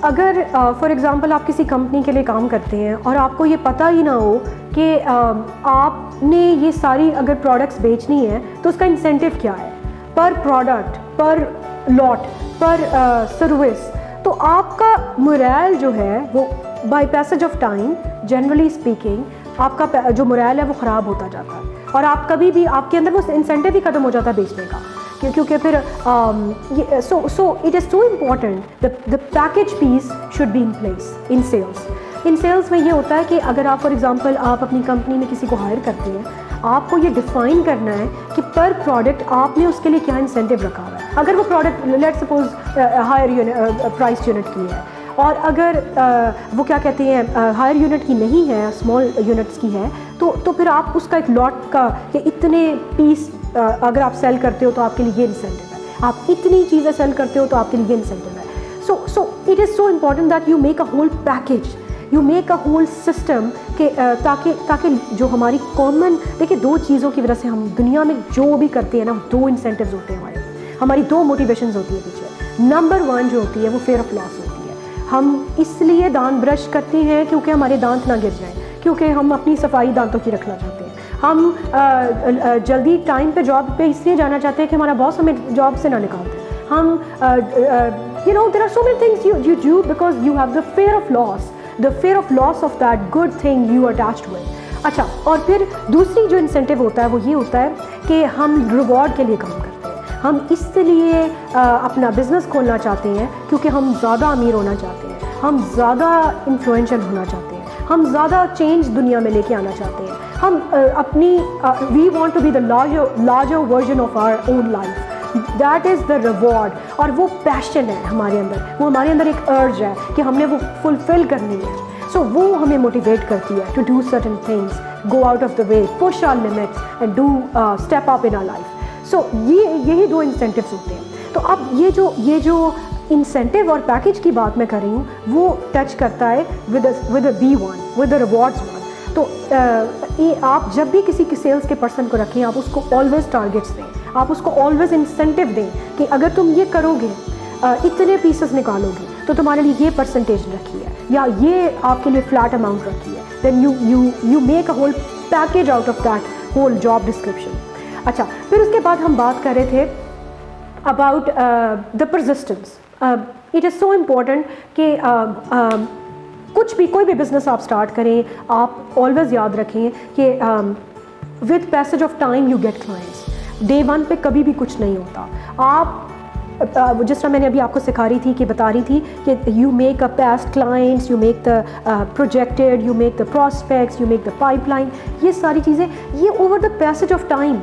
अगर for example आप किसी कंपनी के लिए काम करते हैं और आपको ये पता ही ना हो कि आपने ये सारी अगर प्रोडक्ट्स बेचनी है तो उसका इंसेंटिव क्या है पर प्रोडक्ट, पर लॉट, पर सर्विस, तो आपका मोरल जो है वो by passage of time generally speaking आपका जो मोरल है वो ख़राब होता जाता है और आप कभी भी आपके अंदर वो इंसेंटिव ही ख़त्म हो जाता है बेचने का, क्योंकि फिर so it is so important the package piece should be in place in sales. In sales में ये होता है कि अगर आप फॉर एग्जांपल आप अपनी कंपनी में किसी को हायर करते हैं, आपको ये डिफ़ाइन करना है कि पर प्रोडक्ट आपने उसके लिए क्या इंसेंटिव रखा हुआ है। अगर वो product let's suppose higher price unit की है और अगर वो क्या कहते हैं हायर यूनिट की नहीं है, स्मॉल यूनिट्स की है, तो फिर आप उसका एक लॉट का कि इतने पीस अगर आप सेल करते हो तो आपके लिए ये इंसेंटिव है, आप इतनी चीज़ें सेल करते हो तो आपके लिए ये इंसेंटिव है। So it is so important that you make a whole package, you make a whole system के ताकि जो हमारी कॉमन, देखिए दो चीज़ों की वजह से हम दुनिया में जो भी करते हैं ना, दो इंसेंटिव्स होते हैं हमारी दो मोटिवेशंस होती है पीछे। नंबर वन जो होती है वो फेयर ऑफ लॉस होती है। हम इसलिए दांत ब्रश करते हैं क्योंकि हमारे दांत ना गिर जाएं, क्योंकि हम अपनी सफाई दांतों की रखना चाहते हैं। हम जल्दी टाइम पे जॉब पे इसलिए जाना चाहते हैं कि हमारा बॉस हमें जॉब से ना निकाल दे। हम you know there are so many things you do because you have the fear of loss, the fear of loss of that good thing you attached with. अच्छा, और फिर दूसरी जो इंसेंटिव होता है वो ये होता है कि हम रिवॉर्ड के लिए काम करते हैं। हम इसलिए अपना बिजनेस खोलना चाहते हैं क्योंकि हम ज़्यादा अमीर होना चाहते हैं, हम ज़्यादा इन्फ्लुएंशियल होना चाहते हैं, हम ज़्यादा चेंज दुनिया में लेके आना चाहते हैं। हम अपनी we want to be the larger version of our own life, that is the reward. और वो पैशन है हमारे अंदर, वो हमारे अंदर एक अर्ज है कि हमने वो फुलफिल करनी है। सो वो हमें मोटिवेट करती है to do certain things, go out of the way, push our limits and do step up in our life. So यही दो इंसेंटिव्स होते हैं। तो अब ये जो इंसेंटिव और पैकेज की बात मैं कर रही हूँ वो टच करता है with B1, with the rewards one. तो आप जब भी किसी के सेल्स के पर्सन को रखें, आप उसको ऑलवेज टारगेट्स दें, आप उसको ऑलवेज इंसेंटिव दें कि अगर तुम ये करोगे, इतने पीसेस निकालोगे तो तुम्हारे लिए ये परसेंटेज रखी है या ये आपके लिए फ्लैट अमाउंट रखी है। Then you make a whole package out of that whole job description. अच्छा, फिर उसके बाद हम बात कर रहे थे about the persistence. It is so important कि कोई भी बिज़नेस आप स्टार्ट करें, आप ऑलवेज याद रखें कि with passage of time you get clients. Day one पे कभी भी कुछ नहीं होता। आप जिस तरह मैंने अभी आपको सिखा रही थी कि बता रही थी कि you make a past clients, you make the projected, you make the prospects, you make the pipeline, ये सारी चीज़ें ये over the passage of time